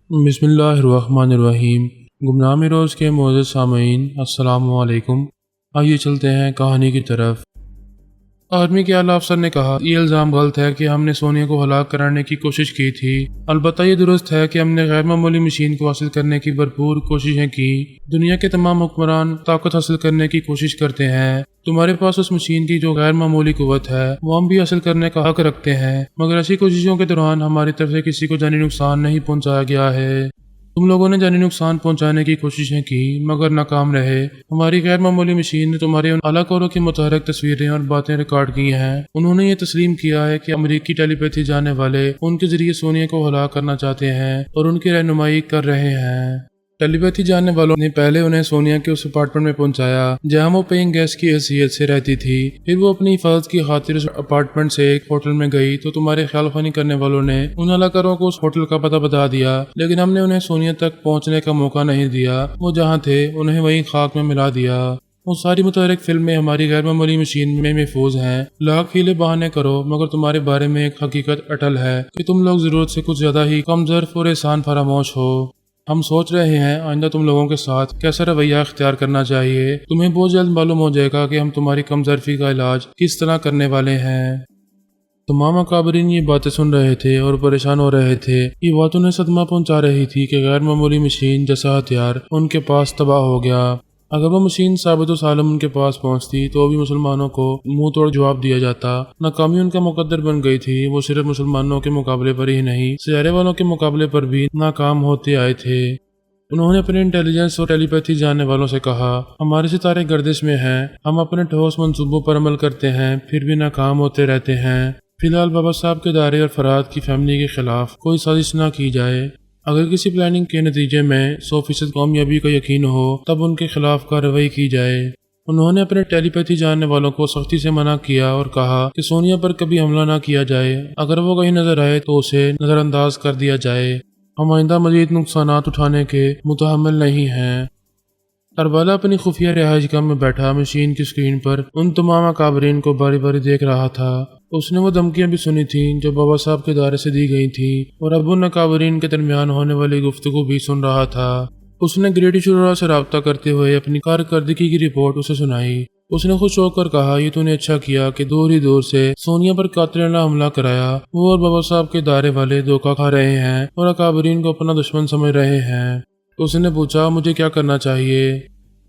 بسم اللہ الرحمن الرحیم۔ گمنام روز کے معزز سامعین السلام علیکم۔ آئیے چلتے ہیں کہانی کی طرف۔ آرمی کے اعلیٰ افسر نے کہا، یہ الزام غلط ہے کہ ہم نے سونیا کو ہلاک کرانے کی کوشش کی تھی۔ البتہ یہ درست ہے کہ ہم نے غیر معمولی مشین کو حاصل کرنے کی بھرپور کوششیں کی۔ دنیا کے تمام حکمران طاقت حاصل کرنے کی کوشش کرتے ہیں۔ تمہارے پاس اس مشین کی جو غیر معمولی قوت ہے وہ ہم بھی حاصل کرنے کا حق رکھتے ہیں، مگر ایسی کوششوں کے دوران ہماری طرف سے کسی کو جانی نقصان نہیں پہنچایا گیا ہے۔ تم لوگوں نے جانی نقصان پہنچانے کی کوششیں کی مگر ناکام رہے۔ ہماری غیر معمولی مشین نے تمہارے ان اعلیٰ کوروں کی متحرک تصویریں اور باتیں ریکارڈ کی ہیں۔ انہوں نے یہ تسلیم کیا ہے کہ امریکی ٹیلی پیتھی جاننے والے ان کے ذریعے سونیا کو ہلاک کرنا چاہتے ہیں اور ان کی رہنمائی کر رہے ہیں۔ ٹیلی پیتھی جاننے والوں نے پہلے انہیں سونیا کے اس اپارٹمنٹ میں پہنچایا جہاں وہ پیئنگ گیسٹ کی حیثیت سے رہتی تھی۔ پھر وہ اپنی حفاظت کی خاطر اس اپارٹمنٹ سے ایک ہوٹل میں گئی تو تمہارے خیال خوانی کرنے والوں نے ان علاقوں کو اس ہوٹل کا پتہ بتا دیا، لیکن ہم نے انہیں سونیا تک پہنچنے کا موقع نہیں دیا۔ وہ جہاں تھے انہیں وہیں خاک میں ملا دیا۔ وہ ساری متحرک فلمیں ہماری غیر معمولی مشین میں محفوظ ہیں۔ لاکھ ہیلے بہانے کرو مگر تمہارے بارے میں ایک حقیقت اٹل ہے کہ تم لوگ ضرورت سے کچھ زیادہ ہی کم ظرف اور احسان فراموش ہو۔ ہم سوچ رہے ہیں آئندہ تم لوگوں کے ساتھ کیسا رویہ اختیار کرنا چاہیے۔ تمہیں بہت جلد معلوم ہو جائے گا کہ ہم تمہاری کم ظرفی کا علاج کس طرح کرنے والے ہیں۔ تمام اکابرین یہ باتیں سن رہے تھے اور پریشان ہو رہے تھے۔ یہ بات انہیں صدمہ پہنچا رہی تھی کہ غیر معمولی مشین جیسا ہتھیار ان کے پاس تباہ ہو گیا۔ اگر وہ مشین ثابت و سالم ان کے پاس پہنچتی تو بھی مسلمانوں کو منہ توڑ جواب دیا جاتا۔ ناکامی ان کا مقدر بن گئی تھی۔ وہ صرف مسلمانوں کے مقابلے پر ہی نہیں، سیارے والوں کے مقابلے پر بھی ناکام ہوتے آئے تھے۔ انہوں نے اپنے انٹیلیجنس اور ٹیلی پیتھی جاننے والوں سے کہا، ہمارے ستارے گردش میں ہیں، ہم اپنے ٹھوس منصوبوں پر عمل کرتے ہیں پھر بھی ناکام ہوتے رہتے ہیں۔ فی الحال بابا صاحب کے دائرے اور فراد کی فیملی کے خلاف کوئی سازش نہ کی جائے۔ اگر کسی پلاننگ کے نتیجے میں 100% کامیابی کا یقین ہو تب ان کے خلاف کارروائی کی جائے۔ انہوں نے اپنے ٹیلی پیتھی جاننے والوں کو سختی سے منع کیا اور کہا کہ سونیا پر کبھی حملہ نہ کیا جائے۔ اگر وہ کہیں نظر آئے تو اسے نظر انداز کر دیا جائے۔ ہم آئندہ مزید نقصانات اٹھانے کے متحمل نہیں ہیں۔ اربالا اپنی خفیہ رہائش گاہ میں بیٹھا مشین کی اسکرین پر ان تمام اکابرین کو باری باری دیکھ رہا تھا۔ اس نے وہ دھمکیاں بھی سنی تھیں جو بابا صاحب کے دائرے سے دی گئی تھیں اور اب ان اکابرین کے درمیان ہونے والی گفتگو بھی سن رہا تھا۔ اس نے گریڈی شورا سے رابطہ کرتے ہوئے اپنی کارکردگی کی رپورٹ اسے سنائی۔ اس نے خوش ہو کر کہا، یہ تو نے اچھا کیا کہ دور ہی دور سے سونیا پر قاتلانہ حملہ کرایا۔ وہ اور بابا صاحب کے دائرے والے دھوکہ کھا رہے ہیں اور اکابرین کو اپنا دشمن سمجھ رہے ہیں۔ اس نے پوچھا، مجھے کیا کرنا چاہیے؟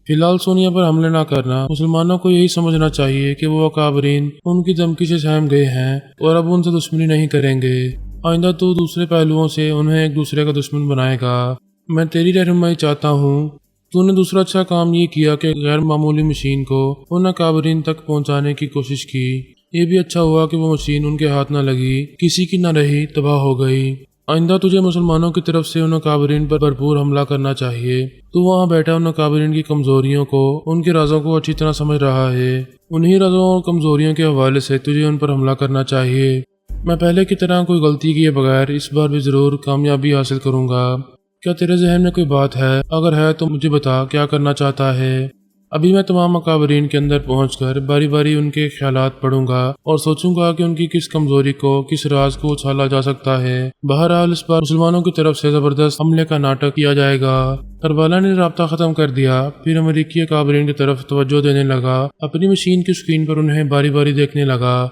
فی الحال سونیا پر حملے نہ کرنا۔ مسلمانوں کو یہی سمجھنا چاہیے کہ وہ اکابرین ان کی دھمکی سے سہم گئے ہیں اور اب ان سے دشمنی نہیں کریں گے۔ آئندہ تو دوسرے پہلوؤں سے انہیں ایک دوسرے کا دشمن بنائے گا۔ میں تیری رہنمائی چاہتا ہوں۔ تو نے دوسرا اچھا کام یہ کیا کہ غیر معمولی مشین کو ان اکابرین تک پہنچانے کی کوشش کی۔ یہ بھی اچھا ہوا کہ وہ مشین ان کے ہاتھ نہ لگی، کسی کی نہ رہی، تباہ ہو گئی۔ آئندہ تجھے مسلمانوں کی طرف سے ان اکابرین پر بھرپور حملہ کرنا چاہیے۔ تو وہاں بیٹھا ان اکابرین کی کمزوریوں کو، ان کے رازوں کو اچھی طرح سمجھ رہا ہے۔ انہی رازوں اور کمزوریوں کے حوالے سے تجھے ان پر حملہ کرنا چاہیے۔ میں پہلے کی طرح کوئی غلطی کیے بغیر اس بار بھی ضرور کامیابی حاصل کروں گا۔ کیا تیرے ذہن میں کوئی بات ہے؟ اگر ہے تو مجھے بتا کیا کرنا چاہتا ہے۔ ابھی میں تمام اکابرین کے اندر پہنچ کر باری باری ان کے خیالات پڑھوں گا اور سوچوں گا کہ ان کی کس کمزوری کو، کس راز کو اچھالا جا سکتا ہے۔ بہرحال اس بار مسلمانوں کی طرف سے زبردست حملے کا ناٹک کیا جائے گا۔ اربالا نے رابطہ ختم کر دیا، پھر امریکی اکابرین کی طرف توجہ دینے لگا۔ اپنی مشین کی اسکرین پر انہیں باری باری دیکھنے لگا۔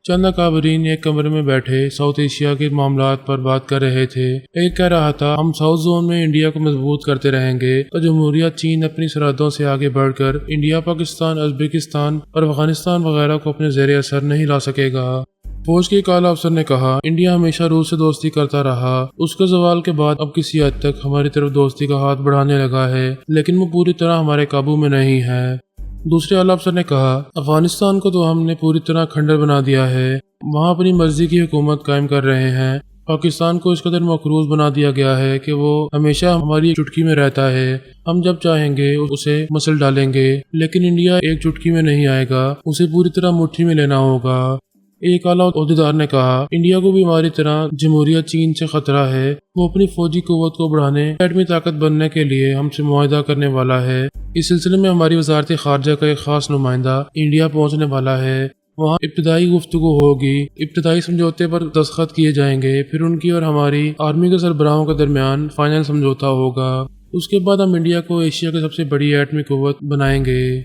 چند اکابرین ایک کمرے میں بیٹھے ساؤتھ ایشیا کے معاملات پر بات کر رہے تھے۔ ایک کہہ رہا تھا، ہم ساؤتھ زون میں انڈیا کو مضبوط کرتے رہیں گے تو جمہوریہ چین اپنی سرحدوں سے آگے بڑھ کر انڈیا، پاکستان، ازبکستان اور افغانستان وغیرہ کو اپنے زیر اثر نہیں لا سکے گا۔ فوج کے ایک اعلیٰ افسر نے کہا، انڈیا ہمیشہ روس سے دوستی کرتا رہا۔ اس کے زوال کے بعد اب کسی حد تک ہماری طرف دوستی کا ہاتھ بڑھانے لگا ہے، لیکن وہ پوری طرح ہمارے قابو میں نہیں ہے۔ دوسرے اعلیٰ افسر نے کہا، افغانستان کو تو ہم نے پوری طرح کھنڈر بنا دیا ہے، وہاں اپنی مرضی کی حکومت قائم کر رہے ہیں۔ پاکستان کو اس قدر مقروض بنا دیا گیا ہے کہ وہ ہمیشہ ہماری چٹکی میں رہتا ہے۔ ہم جب چاہیں گے اسے مسل ڈالیں گے، لیکن انڈیا ایک چٹکی میں نہیں آئے گا، اسے پوری طرح مٹھی میں لینا ہوگا۔ ایک اعلیٰ عہدیدار نے کہا، انڈیا کو بھی ہماری طرح جمہوریہ چین سے خطرہ ہے۔ وہ اپنی فوجی قوت کو بڑھانے، ایٹمی طاقت بننے کے لیے ہم سے معاہدہ کرنے والا ہے۔ اس سلسلے میں ہماری وزارت خارجہ کا ایک خاص نمائندہ انڈیا پہنچنے والا ہے۔ وہاں ابتدائی گفتگو ہوگی، ابتدائی سمجھوتے پر دستخط کیے جائیں گے، پھر ان کی اور ہماری آرمی کے سربراہوں کے درمیان فائنل سمجھوتا ہوگا۔ اس کے بعد ہم انڈیا کو ایشیا کی سب سے بڑی ایٹمی قوت بنائیں گے۔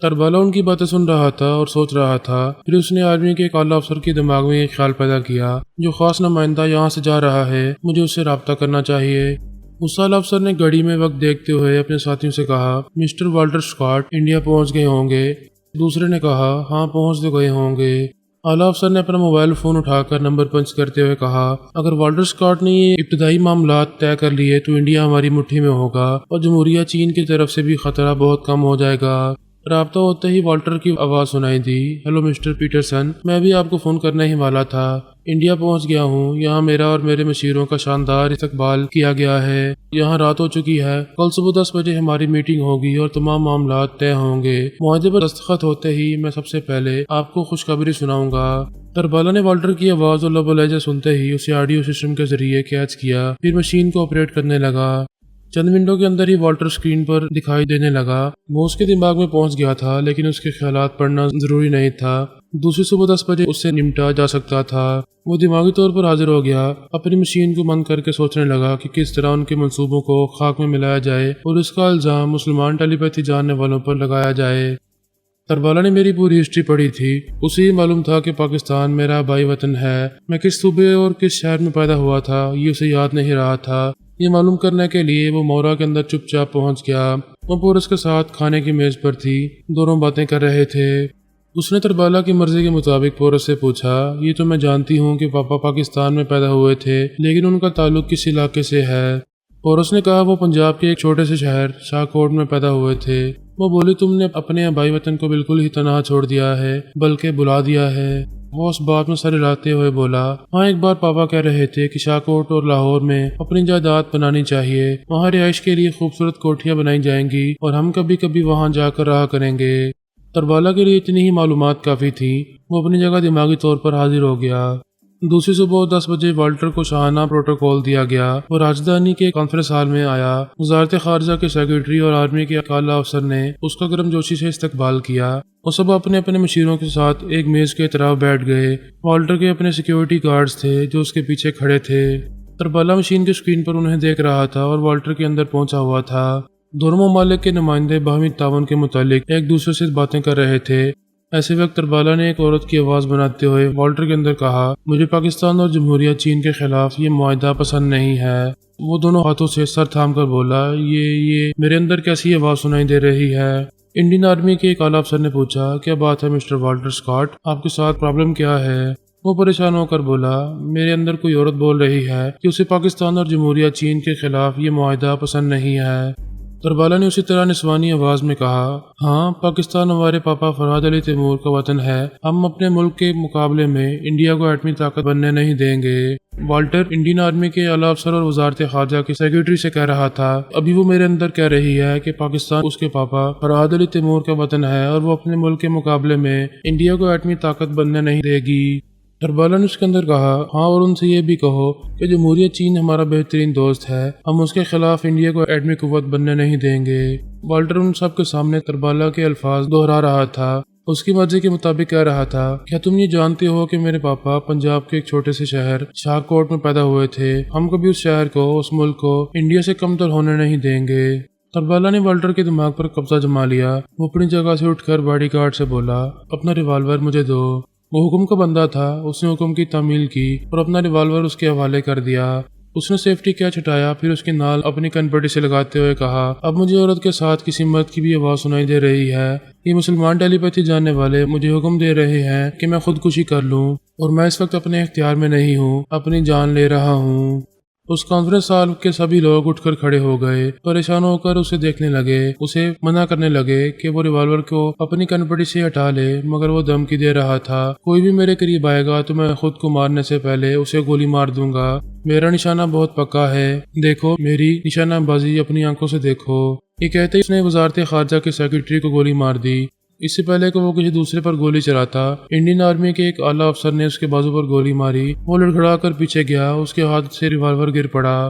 کربلا ان کی باتیں سن رہا تھا اور سوچ رہا تھا۔ پھر اس نے آرمی کے ایک اعلیٰ افسر کے دماغ میں ایک خیال پیدا کیا، جو خاص نمائندہ یہاں سے جا رہا ہے، مجھے اس سے رابطہ کرنا چاہیے۔ اس اعلیٰ افسر نے گھڑی میں وقت دیکھتے ہوئے اپنے ساتھیوں سے کہا، مسٹر والٹر اسکاٹ انڈیا پہنچ گئے ہوں گے؟ دوسرے نے کہا، ہاں پہنچ تو گئے ہوں گے۔ اعلیٰ افسر نے اپنا موبائل فون اٹھا کر نمبر پنچ کرتے ہوئے کہا، اگر والٹر اسکاٹ نے یہ ابتدائی معاملات طے کر لیے تو انڈیا ہماری مٹھی میں ہوگا اور جمہوریہ چین کی طرف سے بھی خطرہ بہت کم ہو جائے گا۔ رابطہ ہوتے ہی والٹر کی آواز سنائی دی، ہیلو مسٹر پیٹرسن، میں بھی آپ کو فون کرنے ہی والا تھا۔ انڈیا پہنچ گیا ہوں، یہاں میرا اور میرے مشیروں کا شاندار استقبال کیا گیا ہے۔ یہاں رات ہو چکی ہے، کل صبح 10 بجے ہماری میٹنگ ہوگی اور تمام معاملات طے ہوں گے۔ معاہدے پر دستخط ہوتے ہی میں سب سے پہلے آپ کو خوشخبری سناؤں گا۔ کربلا نے والٹر کی آواز اور لب و لہجہ سنتے ہی اسے آڈیو سسٹم کے ذریعے کیچ کیا، پھر مشین کو آپریٹ کرنے لگا۔ چند منٹوں کے اندر ہی والٹر اسکرین پر دکھائی دینے لگا۔ وہ اس کے دماغ میں پہنچ گیا تھا، لیکن اس کے خیالات پڑھنا ضروری نہیں تھا۔ دوسری صبح 10 بجے اس سے نمٹا جا سکتا تھا۔ وہ دماغی طور پر حاضر ہو گیا، اپنی مشین کو بند کر کے سوچنے لگا کہ کس طرح ان کے منصوبوں کو خاک میں ملایا جائے اور اس کا الزام مسلمان ٹیلی پیتھی جاننے والوں پر لگایا جائے۔ کربلا نے میری پوری ہسٹری پڑھی تھی۔ اسے معلوم تھا کہ پاکستان میرا آبائی وطن ہے۔ میں کس صوبے اور کس شہر میں پیدا ہوا تھا یہ اسے یاد نہیں رہا تھا۔ یہ معلوم کرنے کے لیے وہ مورا کے اندر چپ چاپ پہنچ گیا۔ وہ پورس کے ساتھ کھانے کی میز پر تھی، دونوں باتیں کر رہے تھے۔ اس نے تربالہ کی مرضی کے مطابق پورس سے پوچھا، یہ تو میں جانتی ہوں کہ پاپا پاکستان میں پیدا ہوئے تھے، لیکن ان کا تعلق کس علاقے سے ہے؟ پورس نے کہا، وہ پنجاب کے ایک چھوٹے سے شہر شاہ کوٹ میں پیدا ہوئے تھے۔ وہ بولی، تم نے اپنے آبائی وطن کو بالکل ہی تنہا چھوڑ دیا ہے، بلکہ بلا دیا ہے۔ وہ اس بات میں سر ہلاتے ہوئے بولا، ہاں ایک بار پاپا کہہ رہے تھے کہ شاہ کوٹ اور لاہور میں اپنی جائیداد بنانی چاہیے، وہاں رہائش کے لیے خوبصورت کوٹھیاں بنائی جائیں گی اور ہم کبھی کبھی وہاں جا کر رہا کریں گے۔ تربالہ کے لیے اتنی ہی معلومات کافی تھی۔ وہ اپنی جگہ دماغی طور پر حاضر ہو گیا۔ دوسری صبح 10 بجے والٹر کو شاہانہ پروٹوکول دیا گیا اور راجدھانی کے کانفرنس ہال میں آیا۔ وزارت خارجہ کے سیکرٹری اور آرمی کے اعلیٰ افسر نے اس کا گرم جوشی سے استقبال کیا۔ وہ سب اپنے اپنے مشیروں کے ساتھ ایک میز کے اطراف بیٹھ گئے۔ والٹر کے اپنے سیکیورٹی گارڈز تھے جو اس کے پیچھے کھڑے تھے۔ تربالہ مشین کے اسکرین پر انہیں دیکھ رہا تھا اور والٹر کے اندر پہنچا ہوا تھا۔ دونوں ممالک کے نمائندے باہمی تعاون کے متعلق ایک دوسرے سے باتیں کر رہے تھے۔ ایسے وقت تربالہ نے ایک عورت کی آواز بناتے ہوئے والٹر کے اندر کہا، مجھے پاکستان اور جمہوریہ چین کے خلاف یہ معاہدہ پسند نہیں ہے۔ وہ دونوں ہاتھوں سے سر تھام کر بولا، یہ میرے اندر کیسی آواز سنائی دے رہی ہے؟ انڈین آرمی کے ایک اعلیٰ افسر نے پوچھا، کیا بات ہے مسٹر والٹر اسکاٹ، آپ کے ساتھ پرابلم کیا ہے؟ وہ پریشان ہو کر بولا، میرے اندر کوئی عورت بول رہی ہے کہ اسے پاکستان اور جمہوریہ چین کے خلاف یہ معاہدہ پسند نہیں ہے۔ تربالہ نے اسی طرح نسوانی آواز میں کہا، ہاں پاکستان ہمارے پاپا فرحاد علی تیمور کا وطن ہے، ہم اپنے ملک کے مقابلے میں انڈیا کو ایٹمی طاقت بننے نہیں دیں گے۔ والٹر انڈین آرمی کے اعلیٰ افسر اور وزارت خارجہ کے سیکرٹری سے کہہ رہا تھا، ابھی وہ میرے اندر کہہ رہی ہے کہ پاکستان اس کے پاپا فرحاد علی تیمور کا وطن ہے اور وہ اپنے ملک کے مقابلے میں انڈیا کو ایٹمی طاقت بننے نہیں دے گی۔ تربالہ نے اس کے اندر کہا، ہاں اور ان سے یہ بھی کہو کہ جمہوریہ چین ہمارا بہترین دوست ہے، ہم اس کے خلاف انڈیا کو ایٹمی قوت بننے نہیں دیں گے۔ والٹر ان سب کے سامنے تربالہ کے الفاظ دہرا رہا تھا، اس کی مرضی کے مطابق کہہ رہا تھا، کیا تم یہ جانتے ہو کہ میرے پاپا پنجاب کے ایک چھوٹے سے شہر شاہ کوٹ میں پیدا ہوئے تھے، ہم کبھی اس شہر کو، اس ملک کو انڈیا سے کمتر ہونے نہیں دیں گے۔ تربالہ نے والٹر کے دماغ پر قبضہ جما لیا۔ وہ اپنی جگہ سے اٹھ کر باڈی گارڈ سے بولا، اپنا ریوالور مجھے دو۔ وہ حکم کا بندہ تھا، اس نے حکم کی تعمیل کی اور اپنا ریوالور اس کے حوالے کر دیا۔ اس نے سیفٹی کیچ ہٹایا، پھر اس کی نال اپنی کن پٹی سے لگاتے ہوئے کہا، اب مجھے عورت کے ساتھ کسی مرد کی بھی آواز سنائی دے رہی ہے۔ یہ مسلمان ٹیلی پیتھی جاننے والے مجھے حکم دے رہے ہیں کہ میں خودکشی کر لوں، اور میں اس وقت اپنے اختیار میں نہیں ہوں، اپنی جان لے رہا ہوں۔ اس کانفرنس ہال کے سبھی لوگ اٹھ کر کھڑے ہو گئے، پریشان ہو کر اسے دیکھنے لگے، اسے منع کرنے لگے کہ وہ ریوالور کو اپنی کنپٹی سے ہٹا لے، مگر وہ دھمکی دے رہا تھا، کوئی بھی میرے قریب آئے گا تو میں خود کو مارنے سے پہلے اسے گولی مار دوں گا، میرا نشانہ بہت پکا ہے، دیکھو میری نشانہ بازی اپنی آنکھوں سے دیکھو۔ یہ کہتے ہی اس نے وزارت خارجہ کے سیکرٹری کو گولی مار دی۔ اس سے پہلے کہ وہ کسی دوسرے پر گولی چلاتا، انڈین آرمی کے ایک اعلیٰ افسر نے اس کے بازو پر گولی ماری۔ وہ لڑکھڑا کر پیچھے گیا، اس کے ہاتھ سے ریوالور گر پڑا۔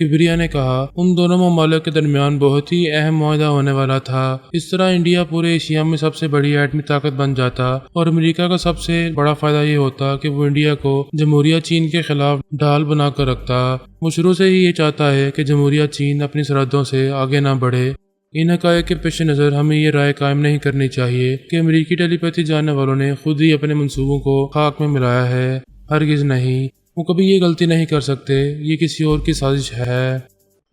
کبریا نے کہا ان دونوں ممالک کے درمیان بہت ہی اہم معاہدہ ہونے والا تھا۔ اس طرح انڈیا پورے ایشیا میں سب سے بڑی ایٹمی طاقت بن جاتا اور امریکہ کا سب سے بڑا فائدہ یہ ہوتا کہ وہ انڈیا کو جمہوریہ چین کے خلاف ڈھال بنا کر رکھتا۔ وہ شروع سے ہی یہ چاہتا ہے کہ جمہوریہ چین اپنی سرحدوں سے آگے نہ بڑھے۔ ان حقائق کے پیش نظر ہمیں یہ رائے قائم نہیں کرنی چاہیے کہ امریکی ٹیلی پیتھی جاننے والوں نے خود ہی اپنے منصوبوں کو خاک میں ملایا ہے۔ ہرگز نہیں، وہ کبھی یہ غلطی نہیں کر سکتے، یہ کسی اور کی سازش ہے۔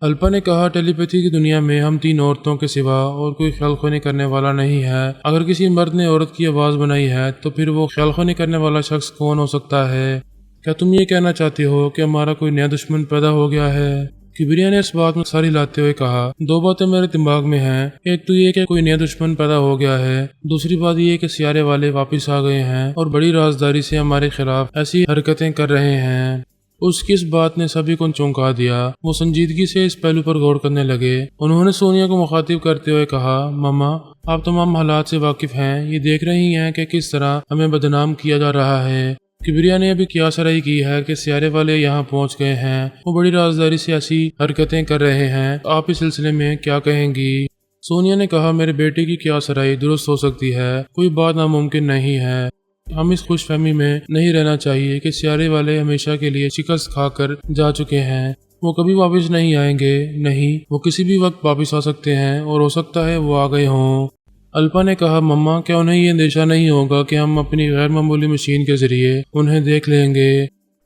الپا نے کہا ٹیلی پیتھی کی دنیا میں ہم 3 عورتوں کے سوا اور کوئی خیال خوانی کرنے والا نہیں ہے۔ اگر کسی مرد نے عورت کی آواز بنائی ہے تو پھر وہ خیال خوانی کرنے والا شخص کون ہو سکتا ہے؟ کیا تم یہ کہنا چاہتے ہو کہ ہمارا کوئی نیا دشمن پیدا ہو گیا ہے؟ کبریا نے اس بات میں سر ہلاتے ہوئے کہا 2 باتیں میرے دماغ میں ہیں، ایک تو یہ کہ کوئی نیا دشمن پیدا ہو گیا ہے، دوسری بات یہ کہ سیارے والے واپس آ گئے ہیں اور بڑی رازداری سے ہمارے خلاف ایسی حرکتیں کر رہے ہیں۔ اس کی اس بات نے سبھی کو چونکا دیا۔ وہ سنجیدگی سے اس پہلو پر غور کرنے لگے۔ انہوں نے سونیا کو مخاطب کرتے ہوئے کہا ماما، آپ تمام حالات سے واقف ہیں، یہ دیکھ رہی ہیں کہ کس طرح ہمیں بدنام کیا جا رہا ہے۔ کبریا نے ابھی کیا سرائی کی ہے کہ سیارے والے یہاں پہنچ گئے ہیں، وہ بڑی رازداری سے ایسی حرکتیں کر رہے ہیں، آپ اس سلسلے میں کیا کہیں گی؟ سونیا نے کہا میرے بیٹے کی کیا سرائی درست ہو سکتی ہے، کوئی بات ناممکن نہیں ہے۔ ہم اس خوش فہمی میں نہیں رہنا چاہیے کہ سیارے والے ہمیشہ کے لیے شکست کھا کر جا چکے ہیں، وہ کبھی واپس نہیں آئیں گے۔ نہیں، وہ کسی بھی وقت واپس آ سکتے ہیں اور ہو سکتا ہے وہ آ گئے ہوں۔ الپا نے کہا مما، کیا انہیں یہ اندیشہ نہیں ہوگا کہ ہم اپنی غیر معمولی مشین کے ذریعے انہیں دیکھ لیں گے؟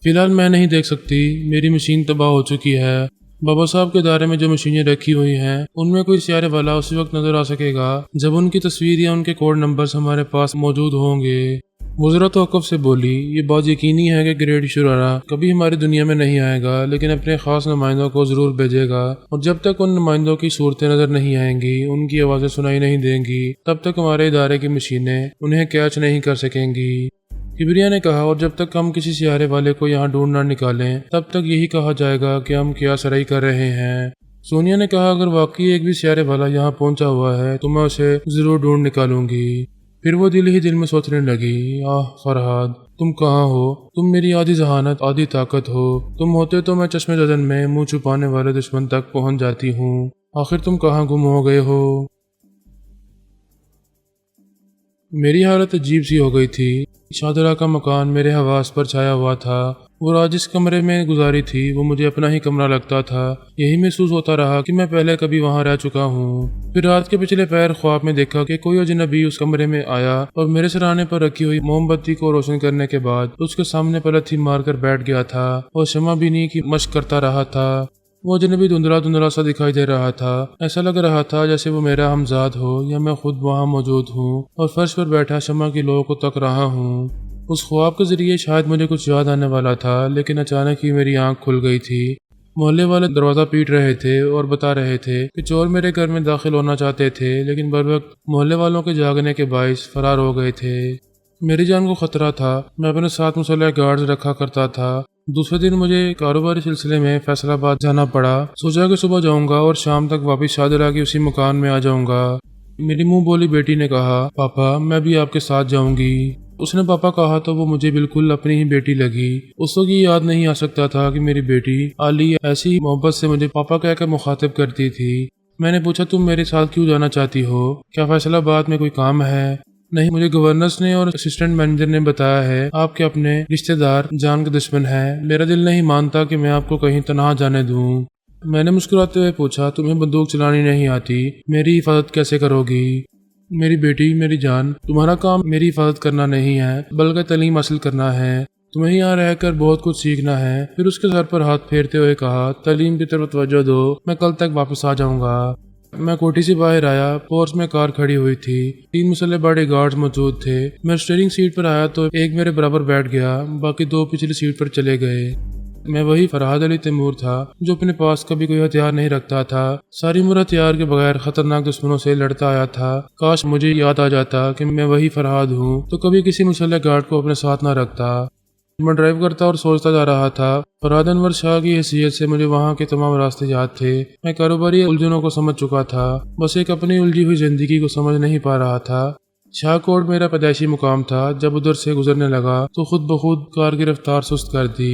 فی الحال میں نہیں دیکھ سکتی، میری مشین تباہ ہو چکی ہے۔ بابا صاحب کے دائرے میں جو مشینیں رکھی ہوئی ہیں ان میں کوئی سیارے والا اسی وقت نظر آ سکے گا جب ان کی تصویر یا ان کے کوڈ نمبرز ہمارے پاس موجود ہوں گے۔ وزرا توقف سے بولی یہ بات یقینی ہے کہ گریٹ شرارا کبھی ہماری دنیا میں نہیں آئے گا، لیکن اپنے خاص نمائندوں کو ضرور بھیجے گا، اور جب تک ان نمائندوں کی صورتیں نظر نہیں آئیں گی، ان کی آوازیں سنائی نہیں دیں گی، تب تک ہمارے ادارے کی مشینیں انہیں کیچ نہیں کر سکیں گی۔ کبریا نے کہا اور جب تک ہم کسی سیارے والے کو یہاں ڈھونڈ نہ نکالیں تب تک یہی کہا جائے گا کہ ہم کیا سرائی کر رہے ہیں۔ سونیا نے کہا اگر واقعی ایک بھی سیارے والا یہاں پہنچا ہوا ہے تو میں اسے ضرور ڈھونڈ نکالوں گی۔ پھر وہ دل ہی دل میں سوچنے لگی آہ فرہاد، تم کہاں ہو؟ تم میری آدھی ذہانت آدھی طاقت ہو، تم ہوتے تو میں چشمے زدن میں منہ چھپانے والے دشمن تک پہنچ جاتی ہوں، آخر تم کہاں گم ہو گئے ہو؟ میری حالت عجیب سی ہو گئی تھی۔ شاہدرہ کا مکان میرے حواس پر چھایا ہوا تھا۔ وہ رات جس کمرے میں گزاری تھی وہ مجھے اپنا ہی کمرہ لگتا تھا۔ یہی محسوس ہوتا رہا کہ میں پہلے کبھی وہاں رہ چکا ہوں۔ پھر رات کے پچھلے پہر خواب میں دیکھا کہ کوئی اجنبی اس کمرے میں آیا اور میرے سرانے پر رکھی ہوئی موم بتی کو روشن کرنے کے بعد اس کے سامنے پلتھی مار کر بیٹھ گیا تھا اور شمع بینی کی مشق کرتا رہا تھا۔ وہ اجنبی دھندلا دھندلا سا دکھائی دے رہا تھا، ایسا لگ رہا تھا جیسے وہ میرا ہمزاد ہو یا میں خود وہاں موجود ہوں اور فرش پر بیٹھا شمع کی لو کو تک رہا ہوں۔ اس خواب کے ذریعے شاید مجھے کچھ یاد آنے والا تھا، لیکن اچانک ہی میری آنکھ کھل گئی تھی۔ محلے والے دروازہ پیٹ رہے تھے اور بتا رہے تھے کہ چور میرے گھر میں داخل ہونا چاہتے تھے، لیکن بروقت محلے والوں کے جاگنے کے باعث فرار ہو گئے تھے۔ میری جان کو خطرہ تھا، میں اپنے ساتھ مسلح گارڈز رکھا کرتا تھا۔ دوسرے دن مجھے کاروباری سلسلے میں فیصلہ آباد جانا پڑا۔ سوچا کہ صبح جاؤں گا اور شام تک واپس شاہدرہ کی اسی مکان میں آ جاؤں گا۔ میری منہ بولی بیٹی نے کہا پاپا میں بھی آپ کے ساتھ جاؤں گی۔ اس نے پاپا کہا تو وہ مجھے بالکل اپنی ہی بیٹی لگی۔ اس وقت یہ یاد نہیں آ سکتا تھا کہ میری بیٹی عالی ایسی محبت سے مجھے پاپا کہہ کر مخاطب کرتی تھی۔ میں نے پوچھا تم میرے ساتھ کیوں جانا چاہتی ہو؟ کیا فیصلہ آباد میں کوئی کام ہے؟ نہیں، مجھے گورنرز نے اور اسسٹنٹ مینیجر نے بتایا ہے آپ کے اپنے رشتہ دار جان کے دشمن ہیں۔ میرا دل نہیں مانتا کہ میں آپ کو کہیں تنہا جانے دوں۔ میں نے مسکراتے ہوئے پوچھا تمہیں بندوق چلانی نہیں آتی، میری حفاظت کیسے کرو گی؟ میری بیٹی، میری جان، تمہارا کام میری حفاظت کرنا نہیں ہے بلکہ تعلیم حاصل کرنا ہے۔ تمہیں یہاں رہ کر بہت کچھ سیکھنا ہے۔ پھر اس کے سر پر ہاتھ پھیرتے ہوئے کہا تعلیم کی طرف توجہ دو، میں کل تک واپس آ جاؤں گا۔ میں کوٹھی سے باہر آیا، پورس میں کار کھڑی ہوئی تھی، 3 مسلح باڈی گارڈز موجود تھے۔ میں اسٹیئرنگ سیٹ پر آیا تو ایک میرے برابر بیٹھ گیا، باقی 2 پچھلی سیٹ پر چلے گئے۔ میں وہی فرحاد علی تیمور تھا جو اپنے پاس کبھی کوئی ہتھیار نہیں رکھتا تھا، ساری عمر ہتھیار کے بغیر خطرناک دشمنوں سے لڑتا آیا تھا۔ کاش مجھے یاد آ جاتا کہ میں وہی فرحاد ہوں تو کبھی کسی مسلح گارڈ کو اپنے ساتھ نہ رکھتا۔ میں ڈرائیو کرتا اور سوچتا جا رہا تھا۔ فرحاد انور شاہ کی حیثیت سے مجھے وہاں کے تمام راستے یاد تھے۔ میں کاروباری الجھنوں کو سمجھ چکا تھا، بس ایک اپنی الجھی ہوئی زندگی کو سمجھ نہیں پا رہا تھا۔ شاہ کوٹ میرا پیدائشی مقام تھا۔ جب ادھر سے گزرنے لگا تو خود بخود کار کی رفتار سست کر دی۔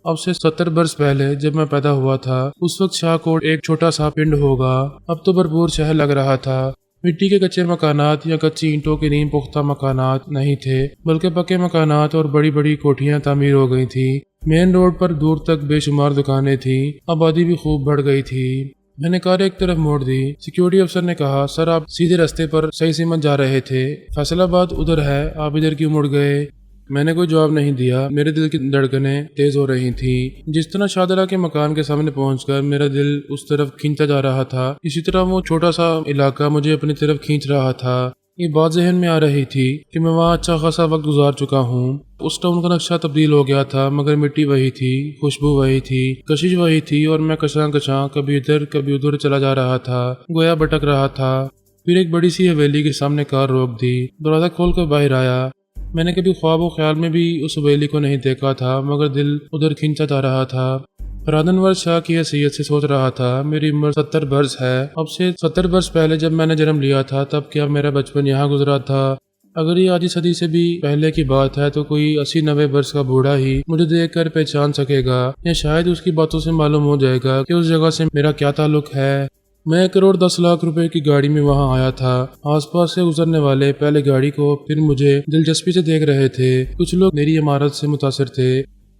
اب سے 70 برس پہلے جب میں پیدا ہوا تھا اس وقت شاہ کوٹ ایک چھوٹا سا پنڈ ہوگا، اب تو بھرپور شہر لگ رہا تھا۔ مٹی کے کچے مکانات یا کچی اینٹوں کے نیم پختہ مکانات نہیں تھے، بلکہ پکے مکانات اور بڑی بڑی کوٹھیاں تعمیر ہو گئی تھیں۔ مین روڈ پر دور تک بے شمار دکانیں تھیں، آبادی بھی خوب بڑھ گئی تھی۔ میں نے کار ایک طرف موڑ دی۔ سیکیورٹی افسر نے کہا، سر آپ سیدھے راستے پر صحیح سمت جا رہے تھے، فیصل آباد ادھر ہے، آپ ادھر کیوں مڑ گئے؟ میں نے کوئی جواب نہیں دیا، میرے دل کی دھڑکنیں تیز ہو رہی تھیں۔ جس طرح شاہدرہ کے مکان کے سامنے پہنچ کر میرا دل اس طرف کھینچتا جا رہا تھا، اسی طرح وہ چھوٹا سا علاقہ مجھے اپنی طرف کھینچ رہا تھا۔ یہ بات ذہن میں آ رہی تھی کہ میں وہاں اچھا خاصا وقت گزار چکا ہوں۔ اس ٹاؤن کا نقشہ تبدیل ہو گیا تھا، مگر مٹی وہی تھی، خوشبو وہی تھی، کشش وہی تھی، اور میں کشاں کشاں کبھی ادھر کبھی ادھر چلا جا رہا تھا، گویا بھٹک رہا تھا۔ پھر ایک بڑی سی حویلی کے سامنے کار روک دی، دروازہ کھول کر باہر آیا۔ میں نے کبھی خواب و خیال میں بھی اس حویلی کو نہیں دیکھا تھا، مگر دل ادھر کھینچا جا رہا تھا۔ فرہاد انور شاہ کی حیثیت سے سوچ رہا تھا، میری عمر 70 برس ہے، اب سے 70 برس پہلے جب میں نے جنم لیا تھا تب کیا میرا بچپن یہاں گزرا تھا؟ اگر یہ آدھی صدی سے بھی پہلے کی بات ہے تو کوئی 80-90 برس کا بوڑھا ہی مجھے دیکھ کر پہچان سکے گا، یا شاید اس کی باتوں سے معلوم ہو جائے گا کہ اس جگہ سے میرا کیا تعلق ہے۔ میں 1,10,00,000 روپے کی گاڑی میں وہاں آیا تھا۔ آس پاس سے گزرنے والے پہلے گاڑی کو پھر مجھے دلچسپی سے دیکھ رہے تھے، کچھ لوگ میری عمارت سے متاثر تھے۔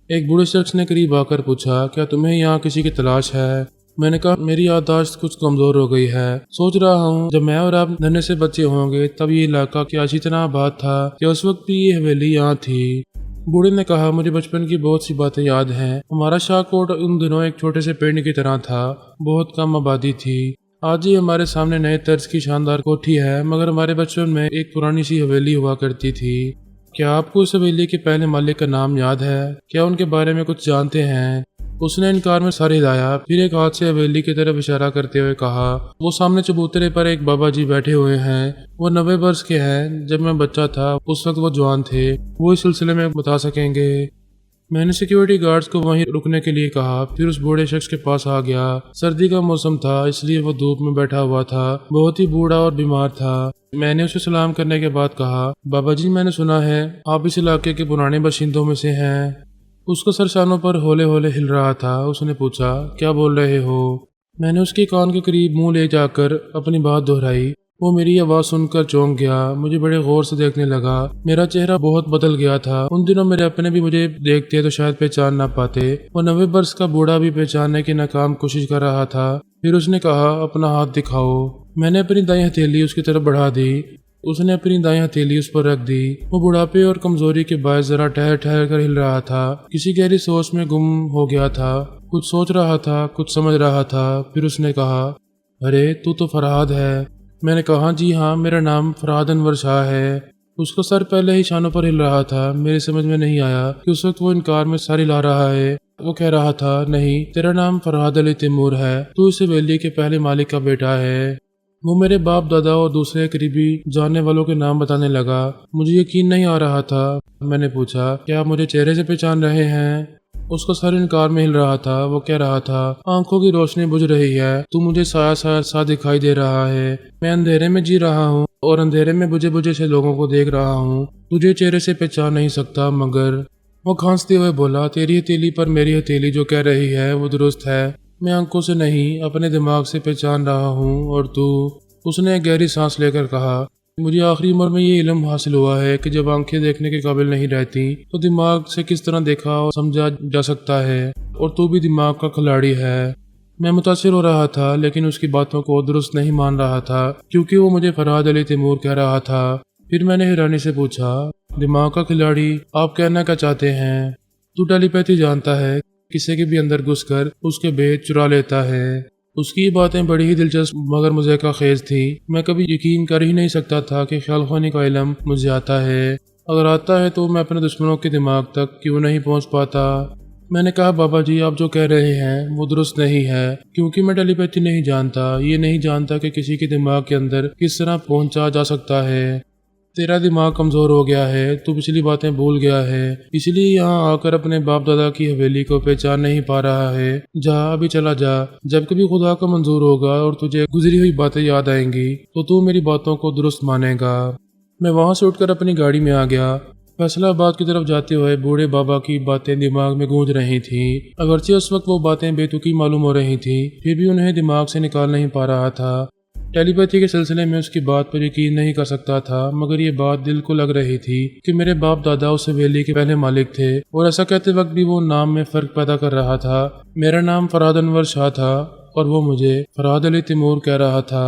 ایک بوڑھے شخص نے قریب آ کر پوچھا، کیا تمہیں یہاں کسی کی تلاش ہے؟ میں نے کہا، میری یادداشت کچھ کمزور ہو گئی ہے، سوچ رہا ہوں جب میں اور آپ ننھے سے بچے ہوں گے تب یہ علاقہ کیا اچھی طرح آباد تھا، کیا اس وقت بھی یہ حویلی یہاں تھی؟ بوڑھے نے کہا، مجھے بچپن کی بہت سی باتیں یاد ہیں۔ ہمارا شاہ کوٹ ان دنوں ایک چھوٹے سے پنڈ کی طرح تھا، بہت کم آبادی تھی۔ آج ہی ہمارے سامنے نئے طرز کی شاندار کوٹھی ہے، مگر ہمارے بچپن میں ایک پرانی سی حویلی ہوا کرتی تھی۔ کیا آپ کو اس حویلی کے پہلے مالک کا نام یاد ہے؟ کیا ان کے بارے میں کچھ جانتے ہیں؟ اس نے انکار میں سر ہلایا، پھر ایک ہاتھ سے حویلی کی طرف اشارہ کرتے ہوئے کہا، وہ سامنے چبوترے پر ایک بابا جی بیٹھے ہوئے ہیں، وہ 90 برس کے ہیں، جب میں بچہ تھا اس وقت وہ جوان تھے، وہ اس سلسلے میں بتا سکیں گے۔ میں نے سیکیورٹی گارڈز کو وہیں رکنے کے لیے کہا، پھر اس بوڑھے شخص کے پاس آ گیا۔ سردی کا موسم تھا، اس لیے وہ دھوپ میں بیٹھا ہوا تھا، بہت ہی بوڑھا اور بیمار تھا۔ میں نے اسے سلام کرنے کے بعد کہا، بابا جی میں نے سنا ہے آپ اس علاقے کے پرانے باشندوں میں سے ہیں۔ اس کا سر شانوں پر ہولے ہولے ہل رہا تھا۔ اس نے پوچھا، کیا بول رہے ہو؟ میں نے اس کے کان کے قریب منہ لے جا کر اپنی بات دہرائی۔ وہ میری آواز سن کر چونک گیا، مجھے بڑے غور سے دیکھنے لگا۔ میرا چہرہ بہت بدل گیا تھا۔ ان دنوں میرے اپنے بھی مجھے دیکھتے تو شاید پہچان نہ پاتے، وہ 90 برس کا بوڑھا بھی پہچاننے کی ناکام کوشش کر رہا تھا۔ پھر اس نے کہا، اپنا ہاتھ دکھاؤ۔ میں نے اپنی دائیں ہتھیلی اس کی طرف بڑھا دی۔ اس نے اپنی دائیں ہتھیلی اس پر رکھ دی۔ وہ بڑھاپے اور کمزوری کے باعث ذرا ٹھہر ٹھہر کر ہل رہا تھا، کسی گہری سوچ میں گم ہو گیا تھا، کچھ سوچ رہا تھا، کچھ سمجھ رہا تھا۔ پھر اس نے کہا، ارے تو فرہاد ہے۔ میں نے کہا، جی ہاں، میرا نام فرہاد انور شاہ ہے۔ اس کا سر پہلے ہی شانوں پر ہل رہا تھا۔ میری سمجھ میں نہیں آیا کہ اس وقت وہ انکار میں سر ہلا رہا ہے۔ وہ کہہ رہا تھا، نہیں، تیرا نام فرہاد علی تیمور ہے، تو اس حویلی کے پہلے مالک کا بیٹا ہے۔ وہ میرے باپ دادا اور دوسرے قریبی جاننے والوں کے نام بتانے لگا۔ مجھے یقین نہیں آ رہا تھا۔ میں نے پوچھا، کیا آپ مجھے چہرے سے پہچان رہے ہیں؟ اس کا سر انکار میں ہل رہا تھا۔ وہ کہہ رہا تھا، آنکھوں کی روشنی بجھ رہی ہے، تو مجھے سایہ سایہ سا دکھائی دے رہا ہے۔ میں اندھیرے میں جی رہا ہوں اور اندھیرے میں بجھے بجھے سے لوگوں کو دیکھ رہا ہوں، تجھے چہرے سے پہچان نہیں سکتا، مگر وہ کھانستے ہوئے بولا، تیری ہتھیلی پر میری ہتھیلی جو کہہ رہی ہے وہ درست ہے۔ میں آنکھوں سے نہیں اپنے دماغ سے پہچان رہا ہوں، اور تو؟ اس نے ایک گہری سانس لے کر کہا، مجھے آخری عمر میں یہ علم حاصل ہوا ہے کہ جب آنکھیں دیکھنے کے قابل نہیں رہتی تو دماغ سے کس طرح دیکھا اور سمجھا جا سکتا ہے، اور تو بھی دماغ کا کھلاڑی ہے۔ میں متاثر ہو رہا تھا، لیکن اس کی باتوں کو درست نہیں مان رہا تھا، کیونکہ وہ مجھے فرہاد علی تیمور کہہ رہا تھا۔ پھر میں نے حیرانی سے پوچھا، دماغ کا کھلاڑی، آپ کہنا کیا چاہتے ہیں؟ تو ٹیلی پیتھی جانتا ہے، کسی کے بھی اندر گھس کر اس کے بھید چرا لیتا ہے۔ اس کی یہ باتیں بڑی ہی دلچسپ مگر مضحکہ خیز تھی۔ میں کبھی یقین کر ہی نہیں سکتا تھا کہ خیال خوانی کا علم مجھے آتا ہے، اگر آتا ہے تو میں اپنے دشمنوں کے دماغ تک کیوں نہیں پہنچ پاتا۔ میں نے کہا، بابا جی آپ جو کہہ رہے ہیں وہ درست نہیں ہے، کیونکہ میں ٹیلی پیتھی نہیں جانتا، یہ نہیں جانتا کہ کسی کے دماغ کے اندر کس طرح پہنچا جا سکتا ہے۔ تیرا دماغ کمزور ہو گیا ہے، تو پچھلی باتیں بھول گیا ہے، اس لیے یہاں آ کر اپنے باپ دادا کی حویلی کو پہچان نہیں پا رہا ہے۔ جا، ابھی چلا جا، جب کبھی خدا کا منظور ہوگا اور تجھے گزری ہوئی باتیں یاد آئیں گی تو میری باتوں کو درست مانے گا۔ میں وہاں سے اٹھ کر اپنی گاڑی میں آ گیا۔ فیصلہ آباد کی طرف جاتے ہوئے بوڑھے بابا کی باتیں دماغ میں گونج رہی تھیں۔ اگرچہ اس وقت وہ باتیں بے تکی معلوم ہو رہی تھیں، پھر بھی انہیں دماغ سے نکال نہیں پا رہا تھا۔ ٹیلی پیتھی کے سلسلے میں اس کی بات پر یقین نہیں کر سکتا تھا، مگر یہ بات دل کو لگ رہی تھی کہ میرے باپ دادا اس حویلی کے پہلے مالک تھے، اور ایسا کہتے وقت بھی وہ نام میں فرق پیدا کر رہا تھا۔ میرا نام فرہاد انور شاہ تھا اور وہ مجھے فرہاد علی تیمور کہہ رہا تھا۔